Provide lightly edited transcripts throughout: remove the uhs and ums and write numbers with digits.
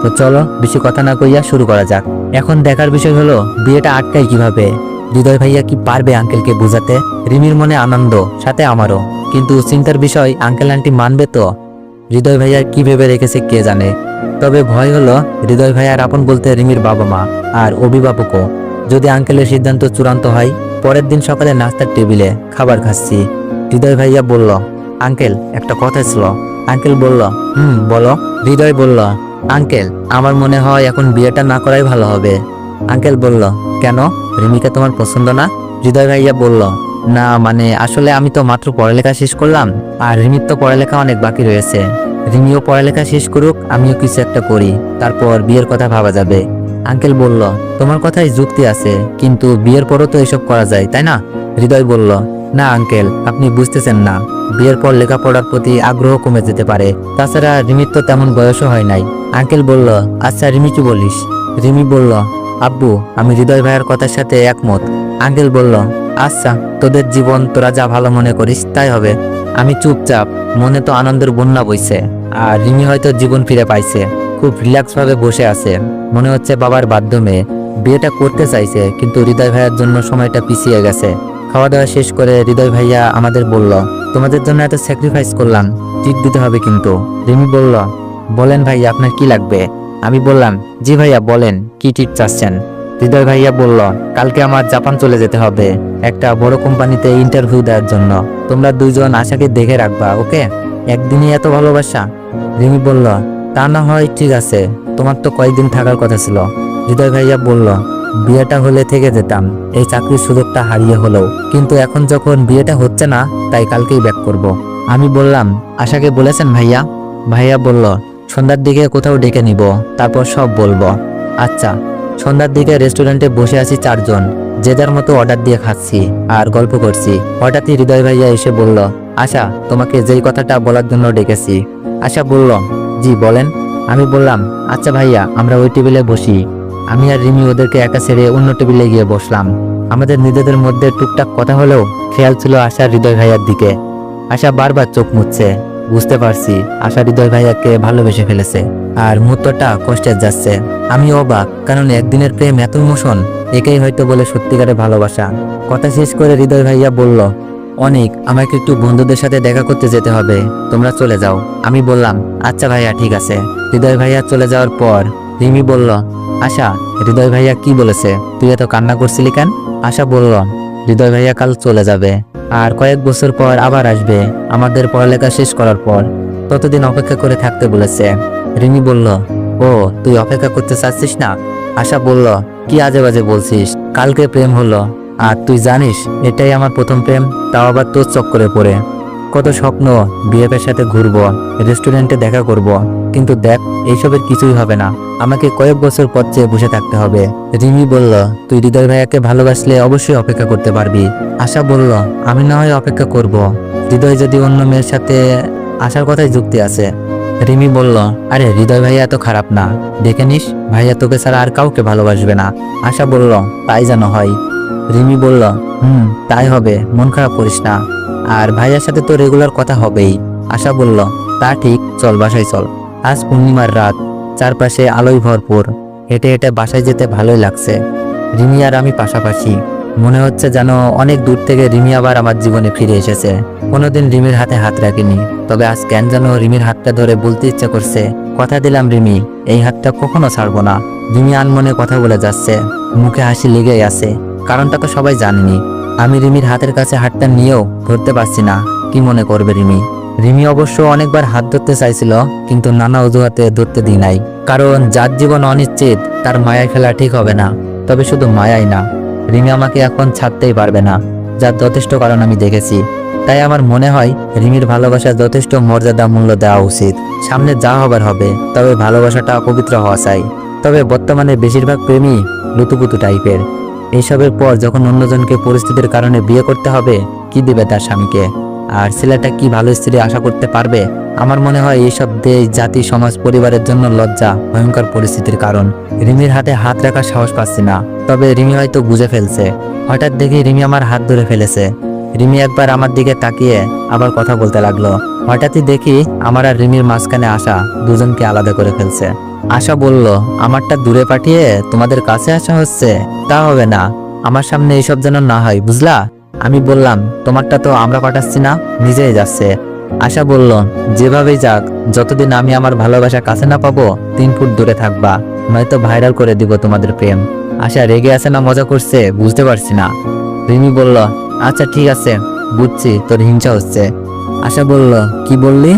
তো চলো বেশি কথা না কইয়া শুরু করা যাক। এখন দেখার বিষয় হলো বিয়েটা আটকায় কিভাবে। হৃদয় ভাইয়া কি পারবে আঙ্কেলকে বোঝাতে? রিমির মনে আনন্দ, সাথে আমারও, কিন্তু চিন্তার বিষয় আঙ্কেল আন্টি মানবে তো? হৃদয় ভাইয়া কি ভেবে রেখেছে কে জানে। তবে ভয় হলো হৃদয় ভাইয়ার আপন বলতে রিমির বাবা মা আর অভিভাবকও। যদি আঙ্কেলের সিদ্ধান্ত চূড়ান্ত হয়, পরের দিন সকালে নাস্তার টেবিলে খাবার খাচ্ছি। হৃদয় ভাইয়া বলল, আঙ্কেল একটা কথা ছিল। আঙ্কেল বলল, বলো। হৃদয় বলল, আঙ্কেল আমার মনে হয় এখন বিয়েটা না করাই ভালো হবে। আঙ্কেল বলল, কেন? রিমিকে তোমার পছন্দ না? হৃদয় ভাইয়া বলল, না মানে আসলে আমি তো মাত্র পড়ালেখা শেষ করলাম, আর রিমির তো পড়ালেখা অনেক বাকি রয়েছে। রিমিও পড়ালেখা শেষ করুক, আমিও কিছু একটা করি, তারপর বিয়ের কথা ভাবা যাবে। আঙ্কেল বলল, তোমার কথাই যুক্তি আছে, কিন্তু বিয়ের পরও তো এসব করা যায়, তাই না? হৃদয় বলল, না আঙ্কেল, আপনি বুঝতেছেন না, বিয়ের পর লেখাপড়ার প্রতি আগ্রহ কমে যেতে পারে, তাছাড়া রিমির তো তেমন বয়সও হয় নাই। আঙ্কেল বলল, আচ্ছা রিমি কি বলিস? রিমি বলল, আব্বু আমি হৃদয় ভাইয়ের কথার সাথে একমত। আঙ্কেল বলল, আচ্ছা তোদের জীবন, তোরা যা ভালো মনে করিস তাই হবে। আমি চুপচাপ, মনে তো আনন্দের বন্যা বইছে। আর রিমি হয়তো জীবন ফিরে পাইছে, খুব রিল্যাক্স ভাবে বসে আছে, মনে হচ্ছে বাবার বাধ্য মেয়ে। বিয়েটা করতে চাইছে, কিন্তু হৃদয় ভাইয়ার জন্য সময়টা পিছিয়ে গেছে। খাওয়া দাওয়া শেষ করে হৃদয় ভাইয়া আমাদের বলল, তোমাদের জন্য এত স্যাক্রিফাইস করলাম, টিপ দিতে হবে কিন্তু। রিমি বলল, বলেন ভাইয়া আপনার কি লাগবে? আমি বললাম, জি ভাইয়া বলেন, কি টিপ চাচ্ছেন? হৃদয় ভাইয়া বলল, কালকে আমার জাপান চলে যেতে হবে একটা বড় কোম্পানিতে ইন্টারভিউ দেওয়ার জন্য। তোমরা দুইজন আশাকে দেখে রাখবা, ওকে? একদিনই এত ভালোবাসা? রিমি বলল, তা না হয় ঠিক আছে, তোমার তো কয়েকদিন থাকার কথা ছিল। হৃদয় ভাইয়া বলল, বিয়েটা হলে থেকে যেতাম, এই চাকরির সুযোগটা হারিয়ে হলেও, কিন্তু এখন যখন বিয়েটা হচ্ছে না, তাই কালকেই ব্যাক করব। আমি বললাম, আশাকে বলেছেন ভাইয়া? ভাইয়া বলল, সন্ধ্যার দিকে কোথাও ডেকে নিব, তারপর সব বলবো। আচ্ছা। সন্ধ্যার দিকে রেস্টুরেন্টে বসে আছি চারজন, যে যার মতো অর্ডার দিয়ে খাচ্ছি আর গল্প করছি। হঠাৎই হৃদয় ভাইয়া এসে বলল, আশা তোমাকে যেই কথাটা বলার জন্য ডেকেছি। আশা বলল, জি বলেন। আমি বললাম, আচ্ছা ভাইয়া আমরা ওই টেবিলে বসি। আমি আর রিমি ওদেরকে একা ছেড়ে অন্য টেবিলে গিয়ে বসলাম। আমাদের নিজেদের মধ্যে টুকটাক কথা হলেও খেয়াল ছিল আশার হৃদয় ভাইয়ার দিকে। আশা বারবার চোখ মুছছে, বুঝতে পারছি আশা হৃদয় ভাইয়াকে ভালোবেসে ফেলেছে, আর মুহূর্তটা কষ্টের যাচ্ছে। আমি অবাক, কারণ একদিনের প্রেম এত ইমোশন, একেই হয়তো বলে সত্যিকারের ভালোবাসা। কথা শেষ করে হৃদয় ভাইয়া বলল, অনেক, আমাকে একটু বন্ধুদের সাথে দেখা করতে যেতে হবে, তোমরা চলে যাও। আমি বললাম, আচ্ছা ভাইয়া ঠিক আছে। হৃদয় ভাইয়া চলে যাওয়ার পর রিমি বলল, আশা হৃদয় ভাইয়া কি বলেছে? তুই এত কান্না করছিলি কেন? আশা বলল, হৃদয় ভাইয়া কাল চলে যাবে, আর কয়েক বছর পর আবার আসবে আমাদের পড়ালেখা শেষ করার পর, ততদিন অপেক্ষা করে থাকতে বলেছে। রিমি বলল, ও তুই অপেক্ষা করতে চাচ্ছিস না? আশা বলল, কি আজে বাজে বলছিস, কালকে প্রেম হলো, আর তুই জানিস এটাই আমার প্রথম প্রেম, তাও আবার তোর চক্করে পড়ে। কত স্বপ্ন, বিএফের সাথে ঘুরবো, রেস্টুরেন্টে দেখা করব, কিন্তু দেখ এইসবের কিছুই হবে না, আমাকে কয়েক বছর পর চেয়ে বসে থাকতে হবে। রিমি বলল, তুই হৃদয় ভাইয়াকে ভালোবাসলে অবশ্যই অপেক্ষা করতে পারবি। আশা বলল, আমি না হয় অপেক্ষা করব, হৃদয় যদি অন্য মেয়ের সাথে আসার কথাই যুক্তি আছে। রিমি বলল, আরে হৃদয় ভাইয়া এত খারাপ না, দেখে নিস ভাইয়া তোকে ছাড়া আর কাউকে ভালোবাসবে না। আশা বলল, তাই যেন হয়। রিমি বলল, তাই হবে, মন খারাপ করিস না, আর ভাইয়ার সাথে তো রেগুলার কথা হবেই। আশা বলল, তা ঠিক, চল বাসায় চল। আজ পূর্ণিমার রাত, চারপাশে আলোয় ভরপুর, হেঁটে হেঁটে বাসায় যেতে ভালোই লাগছে। রিমি আর আমি পাশাপাশি, মনে হচ্ছে যেন অনেক দূর থেকে রিমি আবার আমার জীবনে ফিরে এসেছে। কোনোদিন রিমির হাতে হাত রাখিনি, তবে আজ কেন যেন রিমির হাতটা ধরে বলতে ইচ্ছা করছে, কথা দিলাম রিমি, এই হাতটা কখনো ছাড়বো না। রিমি আনমনে কথা বলে যাচ্ছে, মুখে হাসি লেগেই আছে, কারণটা তো সবাই জানেনি। আমি রিমির হাতের কাছে হাতটা নিয়েও ধরতে পারছি না, কি মনে করবে রিমি। রিমি অবশ্য অনেকবার হাত ধরতে চাইছিল, কিন্তু নানা অজুহাতে ধরতে দিই নাই, কারণ যার জীবন অনিশ্চিত তার মায়ায় ফেলা ঠিক হবে না। তবে শুধু মায়াই না, রিমি আমাকে এখন ছাড়তেই পারবে না, যার যথেষ্ট কারণ আমি দেখেছি। তাই আমার মনে হয় রিমির ভালোবাসার যথেষ্ট মর্যাদা মূল্য দেওয়া উচিত। সামনে যা হবার হবে, তবে ভালোবাসাটা পবিত্র হওয়া চাই। তবে বর্তমানে বেশিরভাগ প্রেমী লুতুপুতু টাইপের। এইসবের পর যখন অন্যজনকে পরিস্থিতির কারণে বিয়ে করতে হবে, কি দিবে তার স্বামীকে? আর ছেলেটা কি ভালো স্ত্রী আশা করতে পারবে? আমার মনে হয় এইসব দেশ, জাতি, সমাজ, পরিবারের জন্য লজ্জা, ভয়ঙ্কর পরিস্থিতির কারণ। রিমির হাতে হাত রাখার সাহস পাচ্ছি না, তবে রিমি হয়তো বুঝে ফেলছে। হঠাৎ দেখি রিমি আমার হাত ধরে ফেলেছে। রিমি একবার আমার দিকে তাকিয়ে আবার কথা বলতে লাগলো। হঠাৎই দেখি আমার আর রিমির মাঝখানে আশা দুজনকে আলাদা করে ফেলছে। আশা বলল, আমারটা দূরে পাঠিয়ে তোমাদের কাছে আসা হচ্ছে? তা হবে না, আমার সামনে এইসব যেন না হয়, বুঝলা? আমি বললাম, তোমারটা তো আমরা পাঠাচ্ছি না, নিজেই যাচ্ছে। আশা বলল, যেভাবেই যাক, যতদিন আমি আমার ভালোবাসা কাছে না পাবো 3 ফুট দূরে থাকবা, নয়তো ভাইরাল করে দিব তোমাদের প্রেম। আশা রেগে আছে না মজা করছে বুঝতে পারছি না। রিমি বলল, আচ্ছা ঠিক আছে, বুঝছি তোর হিংসা হচ্ছে। আশা বলল, কি বললি?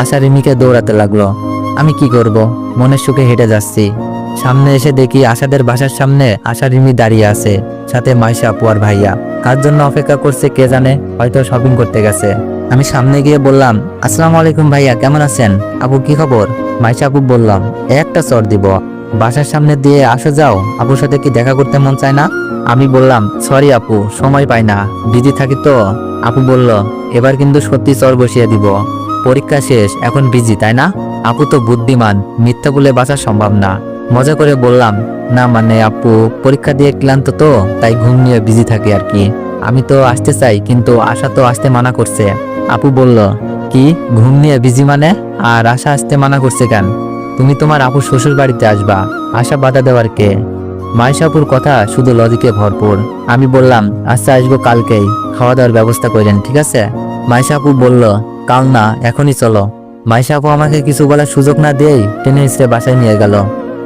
আশা রিমিকে দৌড়াতে লাগলো। আমি কি করব, মনের সুখে হেঁটে যাচ্ছি। সামনে এসে দেখি আশাদের বাসার সামনে আশা রিমি দাঁড়িয়ে আছে, সাথে মাইশা আপু আর ভাইয়া। কার জন্য অপেক্ষা করছে কে জানে, হয়তো শপিং করতে গেছে। আমি সামনে গিয়ে বললাম, আসসালামু আলাইকুম ভাইয়া, কেমন আছেন? আপু কি খবর? মাইশা আপু বললাম, একটা চর দিব। বাসার সামনে দিয়ে আসা যাও, আপুর সাথে কি দেখা করতে মন চায় না? আমি বললাম, সরি আপু, সময় পাই না, বিজি থাকি তো। আপু বলল, এবার কিন্তু সত্যি চর বসিয়ে দিব। পরীক্ষা শেষ, এখন বিজি তাই না? আপু তো বুদ্ধিমান, মিথ্যা বলে বাঁচা সম্ভব না। মজা করে বললাম, না মানে আপু, পরীক্ষা দিয়ে ক্লান্ত তো, তাই ঘুম নিয়ে বিজি থাকি আর কি। আমি তো আসতে চাই, কিন্তু আশা তো আসতে মানা করছে। আপু বলল, কি ঘুম নিয়ে বিজি মানে? আর আশা আসতে মানা করছে কেন? তুমি তোমার আপুর শ্বশুর বাড়িতে আসবা, আশা বাধা দেওয়ার কে? মাইশাপুর কথা শুধু লজিকে ভরপুর। আমি বললাম, আচ্ছা আসবো কালকেই, খাওয়া দাওয়ার ব্যবস্থা করেন, ঠিক আছে? মাইশাপু বলল, কাল না, এখনই চলো। মাইশাপু আমাকে কিছু বলার সুযোগ না দিয়েই টেনে হিসেবে বাসায় নিয়ে গেল।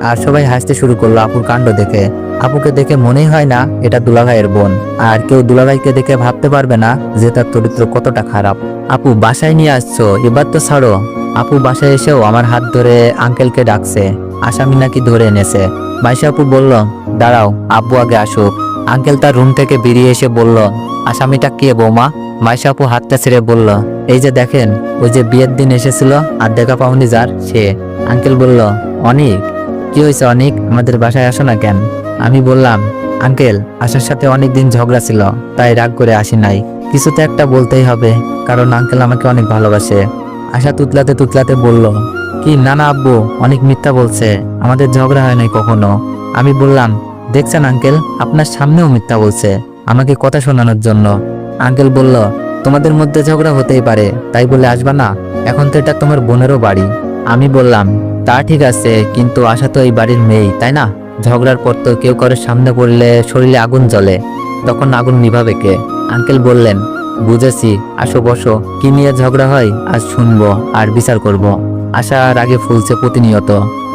আর সবাই হাসতে শুরু করলো আপুর কাণ্ড দেখে। আপুকে দেখে মনেই হয় না এটা দুলাভাইয়ের বোন, আর কেউ দুলাভাইকে দেখে ভাবতে পারবে না যে তার চরিত্র কতটা খারাপ। আপু বাসায় নিয়ে আসছো, এবার তো ছাড়ো। আপু বাসায় এসেও আমার হাত ধরে আঙ্কেলকে ডাকছে, আসামি নাকি ধরে এনেছে। মাইশা আপু বলল, দাঁড়াও, আব্বু আগে আসুক। আঙ্কেল তার রুম থেকে বেরিয়ে এসে বলল, আসামিটা কে বৌমা? মাইশা আপু হাতটা ছেড়ে বলল, এই যে দেখেন, ওই যে বিয়ের দিন এসেছিল আর দেখা পাওনি যার, সে। আঙ্কেল বলল, অনিক? কি হয়েছে অনিক, আমাদের বাসায় আসো না কেন? আমি বললাম, আঙ্কেল আশার সাথে অনেক দিন ঝগড়া ছিল, তাই রাগ করে আসি নাই। কিছু তো একটা বলতেই হবে, কারণ আঙ্কেল আমাকে অনেক ভালোবাসে। আশা তুতলাতে তুতলাতে বলল, কি? না না আব্বু, অনেক মিথ্যা বলছে, আমাদের ঝগড়া হয় নাই কখনো। আমি বললাম, দেখছেন আঙ্কেল, আপনার সামনেও মিথ্যা বলছে, আমাকে কথা শোনানোর জন্য। আঙ্কেল বলল, তোমাদের মধ্যে ঝগড়া হতেই পারে, তাই বলে আসবা না? এখন তো এটা তোমার বোনেরও বাড়ি। আমি বললাম, তা ঠিক আছে, কিন্তু আশা তো এই বাড়ির মেয়েই, তাই না? ঝগড়ার পর তো কেউ কারোর সামনে পড়লে শরীরে আগুন জ্বলে, তখন আগুন নিভাবে কে? আঙ্কেল বললেন, বুঝেছি, আসো বসো, কি নিয়ে ঝগড়া হয় আজ শুনবো আর বিচার করব। আশা রাগে ফুলছে প্রতিনিয়ত।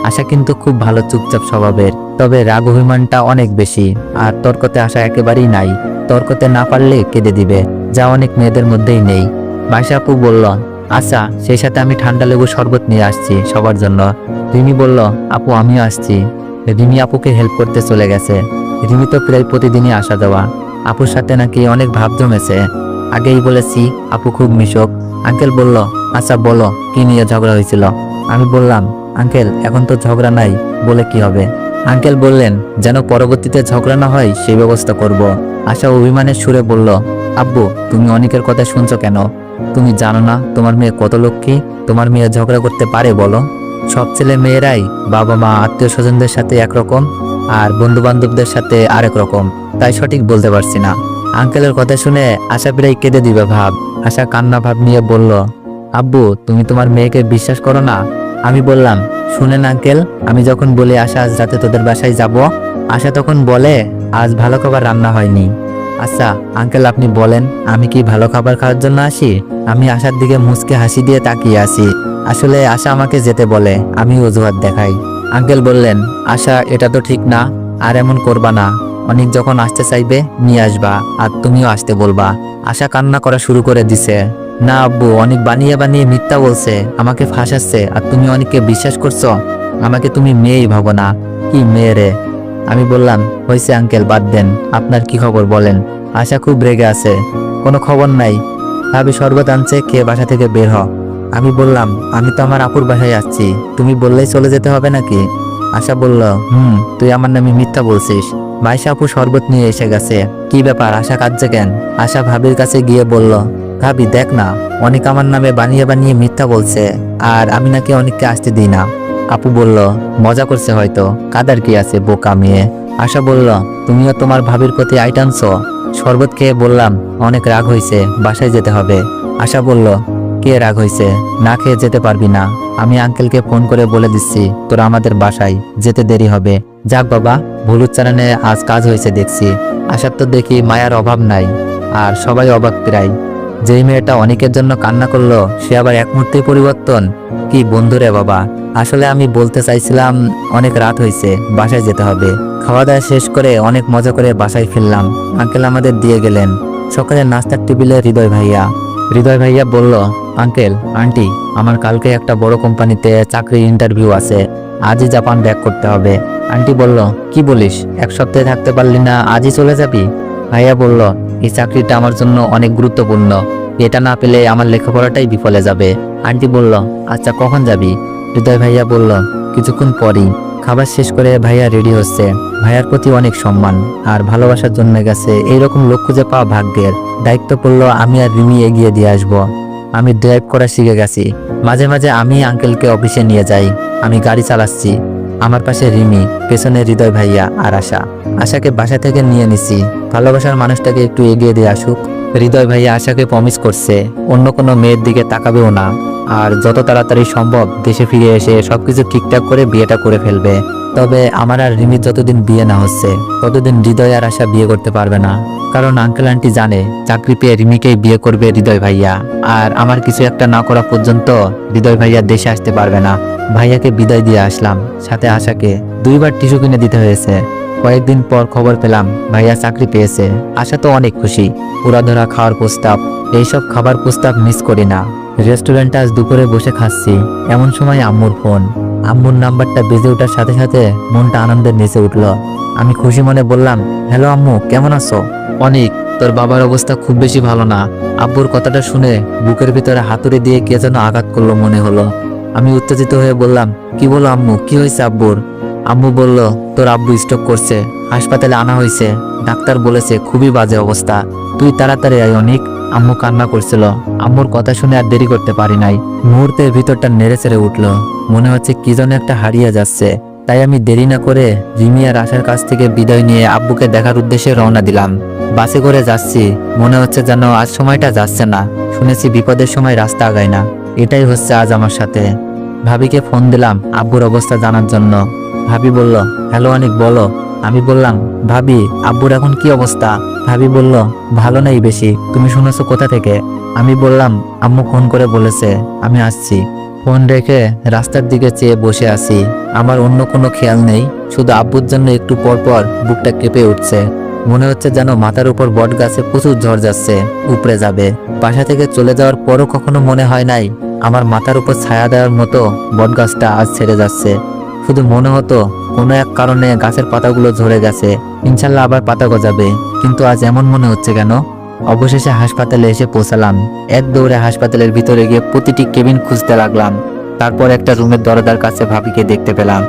আশা কিন্তু খুব ভালো চুপচাপ স্বভাবের, তবে রাগ অভিমানটা অনেক বেশি। আর তর্কতে আশা একেবারেই নাই, তর্কতে না পারলে কেঁদে দিবে, যা অনেক মেয়েদের মধ্যেই নেই। মাইশা আপু বলল, আচ্ছা, সেই সাথে আমি ঠান্ডা লেবু শরবত নিয়ে আসছি সবার জন্য। রিমি বলল, আপু আমিও আসছি। রিমি আপুকে হেল্প করতে চলে গেছে। রিমি তো প্রায় প্রতিদিনই আসা যাওয়া। আপুর সাথে নাকি অনেক ভাব জমেছে, আগেই বলেছি আপু খুব মিশক। আঙ্কেল বলল, আচ্ছা বলো, কি নিয়ে ঝগড়া হয়েছিল? আমি বললাম, আঙ্কেল এখন তো ঝগড়া নাই, বলে কি হবে? আঙ্কেল বললেন, যেন পরবর্তীতে ঝগড়া না হয় সেই ব্যবস্থা করব। আশা অভিমানের সুরে বলল, আব্বু তুমি অনেকের কথা শুনছো কেন? তুমি জানো না তোমার মেয়ে কত লক্ষ্মী? তোমার মেয়ে ঝগড়া করতে পারে বলো? সব ছেলে মেয়েরাই বাবা মা আত্মীয় স্বজনদের সাথে একরকম, আর বন্ধু বান্ধবদের সাথে আরেক রকম, তাই সঠিক বলতে পারছি না। আঙ্কেলের কথা শুনে আশা প্রায় কেঁদে দিবে ভাব। আশা কান্না ভাব নিয়ে বলল, আব্বু তুমি তোমার মেয়েকে বিশ্বাস করো না? আমি বললাম, শুনেন আঙ্কেল, আমি যখন বলি আশা আজ রাতে তোদের বাসায় যাব, আশা তখন বলে আজ ভালো খাবার রান্না হয়নি। আচ্ছা আঙ্কেল আপনি বলেন, আমি কি ভালো খাবার খাওয়ার জন্য আসি? আমি আশার দিকে মুচকে হাসি দিয়ে তাকিয়ে আসি। আসলে আশা আমাকে যেতে বলে, আমি অজুহাত দেখাই। আঙ্কেল বললেন, আশা এটা তো ঠিক না, আর এমন করবা না। অনেক যখন আসতে চাইবে নিয়ে আসবা, আর তুমিও আসতে বলবা। আশা কান্না করা শুরু করে দিছে। না আব্বু, অনেক বানিয়ে বানিয়ে মিথ্যা বলছে, আমাকে ফাঁসাচ্ছে, আর তুমি অনেককে বিশ্বাস করছো? আমাকে তুমি মেয়েই ভাবো না। কি মেয়ে রে? আমি বললাম, হয়েছে আঙ্কেল, বাদ দেন, আপনার কি খবর বলেন? আশা খুব রেগে আছে। কোনো খবর নাই, ভাবি শরবত আনছে, খেয়ে বাসা থেকে বের হ। আমি বললাম, আমি তো আমার আপুর বাসায় আসছি, তুমি বললেই চলে যেতে হবে নাকি? আশা বলল, তুই আমার নামে মিথ্যা বলছিস। মাইশা আপু শরবত নিয়ে এসে গেছে। কি ব্যাপার, আশা কাঁদছে কেন? আশা ভাবির কাছে গিয়ে বলল, ভাবি দেখ না, অনেক আমার নামে বানিয়ে বানিয়ে মিথ্যা বলছে, আর আমি নাকি অনেককে আসতে দিই না। আপু বলল, মজা করছে হয়তো, কাদার কি আছে, বোকা মেয়ে। আশা বলল, তুমিও তোমার ভাবির প্রতি আইটানছো। শরবত খেয়ে বললাম, অনেক রাগ হয়েছে, বাসায় যেতে হবে। আশা বলল, কে রাগ হয়েছে? না খেয়ে যেতে পারবি না। আমি আঙ্কেলকে ফোন করে বলে দিচ্ছি তোরা আমাদের বাসায়, যেতে দেরি হবে। যাক বাবা, ভুল উচ্চারণে আজ কাজ হয়েছে দেখছি। আশার তো দেখি মায়ার অভাব নাই, আর সবাই অবাক প্রায়। যেই মেয়েটা অনেকের জন্য কান্না করলো সে আবার এক মুহূর্তেই পরিবর্তন। কি বন্ধুরে বাবা। আসলে আমি বলতে চাইছিলাম অনেক রাত হয়েছে, বাসায় যেতে হবে। খাওয়া দাওয়া শেষ করে অনেক মজা করে বাসায় ফিরলাম। আঙ্কেল আমাদের দিয়ে গেলেন। সকালে নাস্তার টেবিলে হৃদয় ভাইয়া বলল, আঙ্কেল আন্টি, আমার কালকে একটা বড় কোম্পানিতে চাকরির ইন্টারভিউ আছে, আজই জাপান ব্যাক করতে হবে। আন্টি বলল, কি বলিস, এক সপ্তাহে থাকতে পারলি না, আজই চলে যাবি? ভাইয়া বলল, এই চাকরিটা আমার জন্য অনেক গুরুত্বপূর্ণ, এটা না পেলে আমার লেখাপড়াটাই বিফলে যাবে। আন্টি বলল, আচ্ছা কখন যাবি? হৃদয় ভাইয়া বলল, কিছুক্ষণ পরই। খাবার শেষ করে ভাইয়া রেডি হচ্ছে। ভাইয়ার প্রতি অনেক সম্মান আর ভালোবাসার জন্য গেছে। এইরকম লোক খুঁজে পাওয়া ভাগ্যের। দায়িত্ব পড়লো আমি আর রিমি এগিয়ে দিয়ে আসবো। আমি ড্রাইভ করা শিখে গেছি। মাঝে মাঝে আমি আঙ্কেলকে অফিসে নিয়ে যাই। আমি গাড়ি চালাচ্ছি। আমার পাশে রিমি, পেছনে হৃদয় ভাইয়া আর আশাকে বাসা থেকে নিয়ে নিছি। ভালোবাসার মানুষটাকে একটু এগিয়ে দিয়ে আসুক। হৃদয় ভাইয়া আশাকে প্রমিস করছে অন্য কোনো মেয়ের দিকে তাকাবেও না, আর যত তাড়াতাড়ি সম্ভব দেশে ফিরে এসে সবকিছু ঠিকঠাক করে বিয়েটা করে ফেলবে। তবে আমার আর রিমির যতদিন বিয়ে না হচ্ছে ততদিন হৃদয় আর আশা বিয়ে করতে পারবে না। কারণ আঙ্কেল আন্টি জানে চাকরি পেয়ে রিমিকেই বিয়ে করবে হৃদয় ভাইয়া। আর আমার কিছু একটা না করা পর্যন্ত হৃদয় ভাইয়া দেশে আসতে পারবে না। ভাইয়াকে বিদায় দিয়ে আসলাম, সাথে আশাকে 2বার টিস্যু কিনে দিতে হয়েছে। কয়েকদিন পর খবর পেলাম ভাইয়া চাকরি পেয়েছে। আশা তো অনেক খুশি। উড়াধরা খাওয়ার প্রস্তাব, এইসব খাবার প্রস্তাব মিস করি না। রেস্টুরেন্টে আজ দুপুরে বসে খাচ্ছি, এমন সময় আম্মুর ফোন। আম্মুর নাম্বারটা বেজে ওঠার সাথে সাথে মনটা আনন্দের নেচে উঠল। আমি খুশি মনে বললাম, হ্যালো আম্মু, কেমন আছো? অনেক, তোর বাবার অবস্থা খুব বেশি ভালো না। আব্বুর কথাটা শুনে বুকের ভিতরে হাতুড়ি দিয়ে কে যেন আঘাত করলো মনে হলো। আমি উত্তেজিত হয়ে বললাম, কি বলো আম্মু, কি হয়েছে আব্বুর? আম্মু বলল, তোর আব্বু স্ট্রোক করছে, হাসপাতালে আনা হয়েছে, ডাক্তার বলেছে খুবই বাজে অবস্থা, তুই তাড়াতাড়ি আয় অনিক। আম্মু কান্না করছিল। আম্মুর কথা শুনে আর দেরি করতে পারি নাই। মুহূর্তে ভিতরটা নেড়ে চেড়ে উঠল। মনে হচ্ছে কি যেন একটা হারিয়ে যাচ্ছে। তাই আমি দেরি না করে রিমি আর আশার কাছ থেকে বিদায় নিয়ে আব্বুকে দেখার উদ্দেশ্যে রওনা দিলাম। বাসে করে যাচ্ছি, মনে হচ্ছে যেন আজ সময়টা যাচ্ছে না। শুনেছি বিপদের সময় রাস্তা আগায় না, এটাই হচ্ছে আজ আমার সাথে। ভাবিকে ফোন দিলাম আব্বুর অবস্থা জানার জন্য। ভাবি বলল, হ্যালো অনিক, বলো। আমি বললাম, ভাবি আব্বুর এখন কি অবস্থা? ভাবি বলল, ভালো নেই বেশি। তুমি শুনেছো কোথা থেকে? আমি বললাম, আম্মু ফোন করে বলেছে, আমি আসছি। ফোন রেখে রাস্তার দিকে চেয়ে বসে আছি। আমার অন্য কোনো খেয়াল নেই, শুধু আব্বুর জন্য একটু পর পর বুকটা কেঁপে উঠছে। মনে হচ্ছে যেন মাথার উপর বট গাছে প্রচুর ঝড় যাচ্ছে, উপড়ে যাবে। বাসা থেকে চলে যাওয়ার পরও কখনো মনে হয় নাই আমার মাথার উপর ছায়া দেওয়ার মতো বট গাছটা আজ ছেড়ে যাচ্ছে। শুধু মনে হতো কোনো এক কারণে গাছের পাতাগুলো ঝরে গেছে, ইনশাল্লাহ আবার পাতা গজাবে। কিন্তু আজ এমন মনে হচ্ছে কেন? অবশেষে হাসপাতালে এসে পৌঁছালাম। এক দৌড়ে হাসপাতালের ভিতরে গিয়ে প্রতিটি কেবিন খুঁজতে লাগলাম। তারপর একটা রুমের দরজার কাছে ভাবিকে দেখতে পেলাম।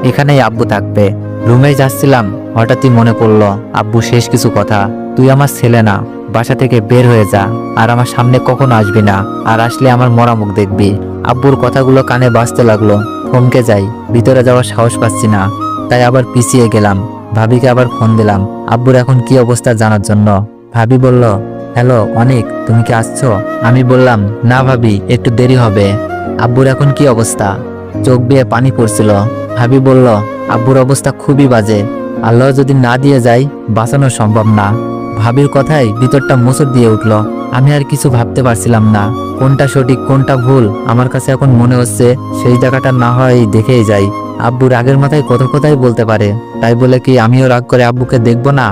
এখানেই আব্বু থাকবে। রুমে যাচ্ছিলাম, হঠাৎই মনে পড়লো আব্বু শেষ কিছু কথা। তুই আমার ছেলে না, বাসা থেকে বের হয়ে যা, আর আমার সামনে কখনো আসবি না, আর আসলে আমার মরা মুখ দেখবি। আব্বুর কথাগুলো কানে বাজতে লাগলো। থমকে যাই, ভিতরে যাওয়ার সাহস পাচ্ছি না, তাই আবার পিছিয়ে গেলাম। ভাবিকে আবার ফোন দিলাম আব্বুর এখন কি অবস্থা জানার জন্য। ভাবি বলল, হ্যালো অনিক, তুমি কি আসছো? আমি বললাম, না ভাবি, একটু দেরি হবে। আব্বুর এখন কি অবস্থা? চোখ বেয়ে পানি পড়ছিল। ভাবি বলল, আব্বুর অবস্থা খুবই বাজে, আল্লাহ যদি না দিয়ে যায় বাঁচানো সম্ভব না। ভাবির কথায় ভিতরটা মোচড় দিয়ে উঠল। আমি আর কিছু ভাবতে পারছিলাম না, কোনটা সঠিক কোনটা ভুল। আমার কাছে এখন মনে হচ্ছে সেই জায়গাটা না হয় দেখেই যাই। আব্বু রাগের মাথায় কত কথাই বলতে পারে, তাই বলে কি আমিও রাগ করে আব্বুকে দেখবো না?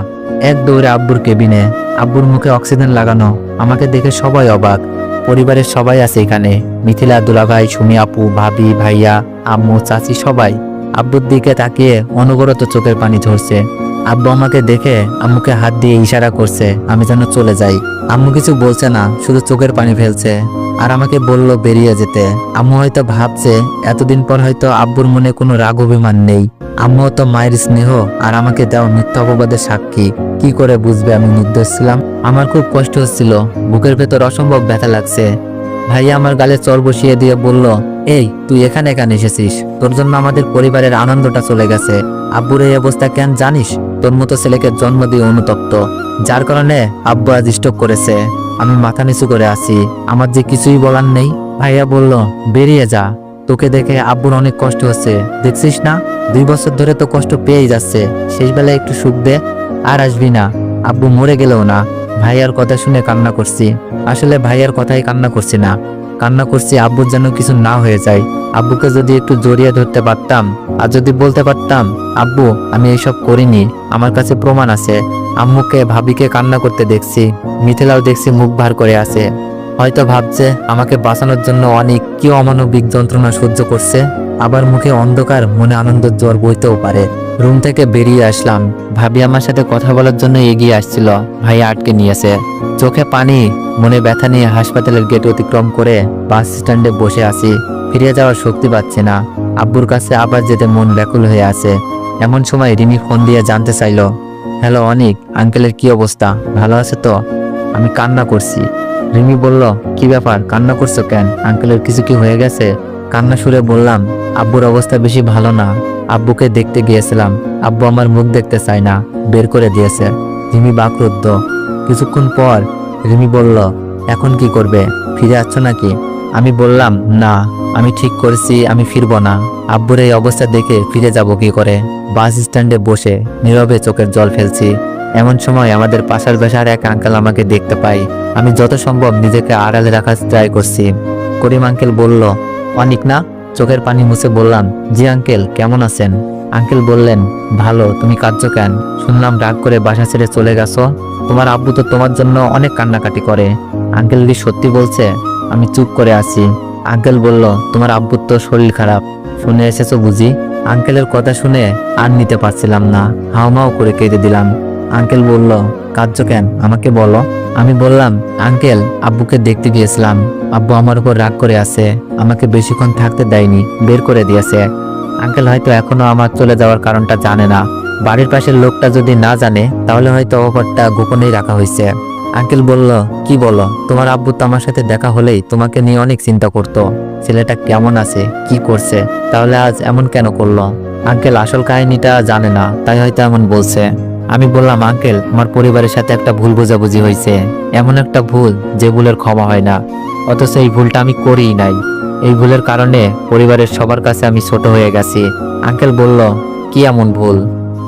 এক দৌড়ে আব্বুর কেবিনে। আব্বুর মুখে অক্সিজেন লাগানো। আমাকে দেখে সবাই অবাক। পরিবারের সবাই আছে এখানে, মিথিলা, দুলাভাই, সুমি আপু, ভাবি, ভাইয়া, আম্মু, চাচি, সবাই। আব্বুর দিকে তাকিয়ে অনবরত চোখের পানি ঝরছে। আব্বু আমাকে দেখে আম্মুকে হাত দিয়ে ইশারা করছে আমি যেন চলে যাই। আম্মু কিছু বলছে না, শুধু চোখের পানি ফেলছে আর আমাকে বলল বেরিয়ে যেতে। আম্মু হয়তো ভাবছে এতদিন পর হয়তো আব্বুর মনে কোনো রাগ অভিমান নেই। আম্মু তো মায়ের স্নেহ আর আমাকে দেওয়া মিথ্যা অপবাদের সাক্ষী। কি করে বুঝবে আমি নির্দোষ ছিলাম? আমার খুব কষ্ট হচ্ছিল, বুকের ভেতর অসম্ভব ব্যথা লাগছে। ভাইয়া আমার গালে চর বসিয়ে দিয়ে বলল, এই তুই এখানে কেন এসেছিস? তোর জন্য আমাদের পরিবারের আনন্দটা চলে গেছে। আব্বুর এই অবস্থা কেন জানিস? তোর মতো ছেলেকে জন্ম দিয়ে অনুতপ্ত। যার কারণে আব্বু আজ স্ট্রোক করেছে। আমি মাথা নিচু করে আছি, আমার যে কিছুই বলার নেই। ভাইয়া বলল, বেরিয়ে যা, তোকে দেখে আব্বুর অনেক কষ্ট হচ্ছে, দেখছিস না 2 বছর ধরে তো কষ্ট পেয়েই যাচ্ছে, শেষ বেলায় একটু সুখ দে, আর আসবি না। আব্বু মরে গেলেও না। ভাইয়ার কথা শুনে কান্না করছি। আসলে ভাইয়ার কথাই কান্না করছি না, কান্না করছি আব্বুর যেন কিছু না হয়ে যায়। আব্বুকে যদি একটু জড়িয়ে ধরতে পারতাম, আর যদি বলতে পারতাম, আব্বু আমি এইসব করিনি, আমার কাছে প্রমাণ আছে। আম্মুকে ভাবিকে কান্না করতে দেখছি, মিথিলাও দেখছি মুখ ভার করে আছে। হয়তো ভাবছে আমাকে বাঁচানোর জন্য অনেক কি অমানবিক যন্ত্রণা সহ্য করছে। আবার মুখে অন্ধকার, মনে আনন্দের জ্বর বইতেও পারে। রুম থেকে বেরিয়ে আসলাম, ভাবি আমার সাথে কথা বলার জন্য এগিয়ে আসছিল, ভাইয়া আটকে নিয়েছে। চোখে পানি, মনে ব্যথা নিয়ে হাসপাতালের গেট অতিক্রম করে বাস স্ট্যান্ডে বসে আছি। ফিরে যাওয়ার শক্তি পাচ্ছি না। আব্বুর কাছে আবার যেতে মন ব্যাকুল হয়ে আছে। এমন সময় রিমি ফোন দিয়ে জানতে চাইলো, হ্যালো অনিক, আঙ্কেলের কি অবস্থা, ভালো আছে তো? আমি কান্না করছি। রিমি বলল, কি ব্যাপার, কান্না করছো কেন, আঙ্কেলের কিছু কি হয়ে গেছে? কান্না সুরে বললাম, আব্বুর অবস্থা বেশি ভালো না, আব্বুকে দেখতে গিয়েছিলাম, আব্বু আমার মুখ দেখতে চায় না, বের করে দিয়েছে। রিমি বাকরুদ্ধ। কিছুক্ষণ পর রিমি বলল, এখন কি করবে, ফিরে আসছ নাকি? আমি বললাম, না, আমি ঠিক করেছি আমি ফিরবো না। আব্বুর এই অবস্থা দেখে ফিরে যাব কি করে? বাস স্ট্যান্ডে বসে নীরবে চোখের জল ফেলছি। এমন সময় আমাদের পাশার বাসার এক আঙ্কেল আমাকে দেখতে পাই। আমি যত সম্ভব নিজেকে আড়ালে রাখার ট্রাই করছি। করিম আঙ্কেল বলল, অনিক না? চোখের পানি মুছে বললাম, জি আঙ্কেল, কেমন আছেন? আঙ্কেল বললেন, ভালো, তুমি কাঁদছো কেন? শুনলাম রাগ করে বাসা ছেড়ে চলে গেছো, তোমার আব্বু তো তোমার জন্য অনেক কান্নাকাটি করে। আঙ্কেল কি সত্যি বলছে? আমি চুপ করে আছি। আঙ্কেল বলল, তোমার আব্বুর তো শরীর খারাপ, শুনে এসেছো বুঝি? আঙ্কেলের কথা শুনে আর নিতে পারছিলাম না, হাউমাউ করে কেঁদে দিলাম। আঙ্কেল বলল, কাঁদছো কেন, আমাকে বলো। আমি বললাম, আঙ্কেল, আব্বুকে দেখতে গিয়েছিলাম, আব্বু আমার উপর রাগ করে আছে, আমাকে বেশিক্ষণ থাকতে দেয়নি, বের করে দিয়েছে। আঙ্কেল হয়তো এখনো আমার চলে যাওয়ার কারণটা জানে না। বাড়ির পাশের লোকটা যদি না জানে, তাহলে হয়তো অপরটা গোপনেই রাখা হয়েছে। আঙ্কেল বলল, কি বলো, তোমার আব্বু তো আমার সাথে দেখা হলেই তোমাকে নিয়ে অনেক চিন্তা করতো, ছেলেটা কেমন আছে, কি করছে, তাহলে আজ এমন কেন করলো? আঙ্কেল আসল কাহিনীটা জানে না, তাই হয়তো এমন বলছে। আমি বললাম, আঙ্কেল, আমার পরিবারের সাথে একটা ভুল বোঝাবুঝি হয়েছে, এমন একটা ভুল যে ভুলের ক্ষমা হয় না, অথচ এই ভুলটা আমি করিই নাই। এই ভুলের কারণে পরিবারের সবার কাছে আমি ছোট হয়ে গেছি। আঙ্কেল বলল, কি এমন ভুল?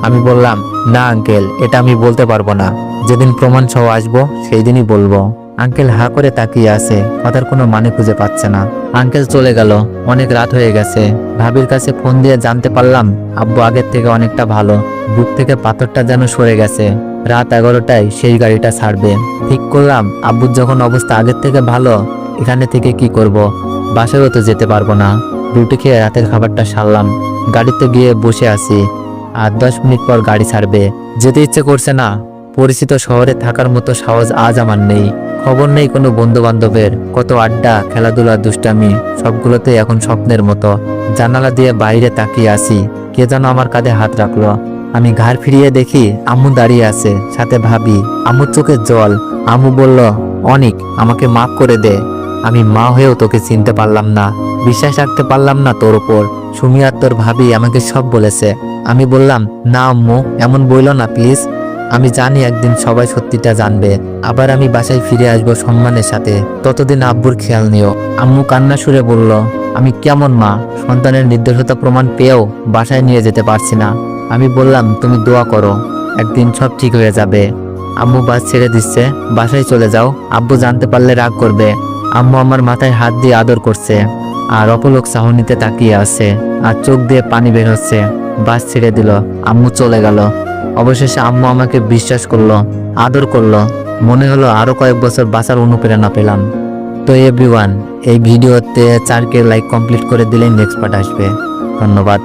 আমি বললাম, না আঙ্কেল, এটা আমি বলতে পারবো না, যেদিন প্রমাণ সহ আসবো সেই দিনই বলবো। আঙ্কেল হা করে তাকিয়ে আছে, কথার কোনো মানে খুঁজে পাচ্ছে না। আঙ্কেল চলে গেল, অনেক রাত হয়ে গেছে। ভাবির কাছে ফোন দিয়ে জানতে পারলাম আব্বু আগের থেকে অনেকটা ভালো, বুক থেকে পাথরটা যেন সরে গেছে। রাত 11টায় সেই গাড়িটা ছাড়বে। ঠিক করলাম, আব্বুর যখন অবস্থা আগের থেকে ভালো, এখানে থেকে কি করব, বাসায়ও তো যেতে পারবো না। রুটি খেয়ে রাতের খাবারটা সারলাম, গাড়িতে গিয়ে বসে আছি। আর 10 মিনিট পর গাড়ি ছাড়বে। যেতে ইচ্ছে করছে না। পরিচিত শহরে থাকার মতো সাহস আজ আমার নেই। খবর নেই কোনো বন্ধু বান্ধবের, কত আড্ডা, খেলাধুলা, দুষ্টামি, সবগুলোতে এখন স্বপ্নের মতো। জানালা দিয়ে বাইরে তাকিয়ে আছি, কে যেন আমার কাঁধে হাত রাখলো। আমি ঘাড় ফিরিয়ে দেখি আম্মু দাঁড়িয়ে আছে, সাথে ভাবি। আম্মুর চোখে জল। আম্মু বলল, অনিক, আমাকে মাফ করে দে, আমি মা হয়েও তোকে চিনতে পারলাম না, বিশ্বাস রাখতে পারলাম না তোর ওপর। সুমি আর তোর ভাবি আমাকে সব বলেছে। আমি বললাম, না আম্মু, এমন বইলো না প্লিজ, আমি জানি একদিন সবাই সত্যিটা জানবে, আবার আমি বাসায় ফিরে আসবো সম্মানের সাথে, ততদিন আব্বুর খেয়াল নিও। আম্মু কান্না সুরে বলল, আমি কেমন মা, সন্তানের নির্দোষতা প্রমাণ পেয়েও বাসায় নিয়ে যেতে পারছি না। আমি বললাম, তুমি দোয়া করো, একদিন সব ঠিক হয়ে যাবে। আম্মু বাস ছেড়ে দিচ্ছে, বাসায় চলে যাও, আব্বু জানতে পারলে রাগ করবে। আম্মু আমার মাথায় হাত দিয়ে আদর করছে, আর অপলক চাহনিতে তাকিয়ে আছে, আর চোখ দিয়ে পানি বের হচ্ছে। বাস ছেড়ে দিল, আম্মু চলে গেল। অবশেষে আম্মু আমাকে বিশ্বাস করলো, আদর করলো। মনে হলো আরো কয়েক বছর বাঁচার অনুপ্রেরণা পেলাম। তো এভরিওয়ান, এই ভিডিওতে 4K লাইক কমপ্লিট করে দিলেই নেক্সট পার্ট আসবে। ধন্যবাদ।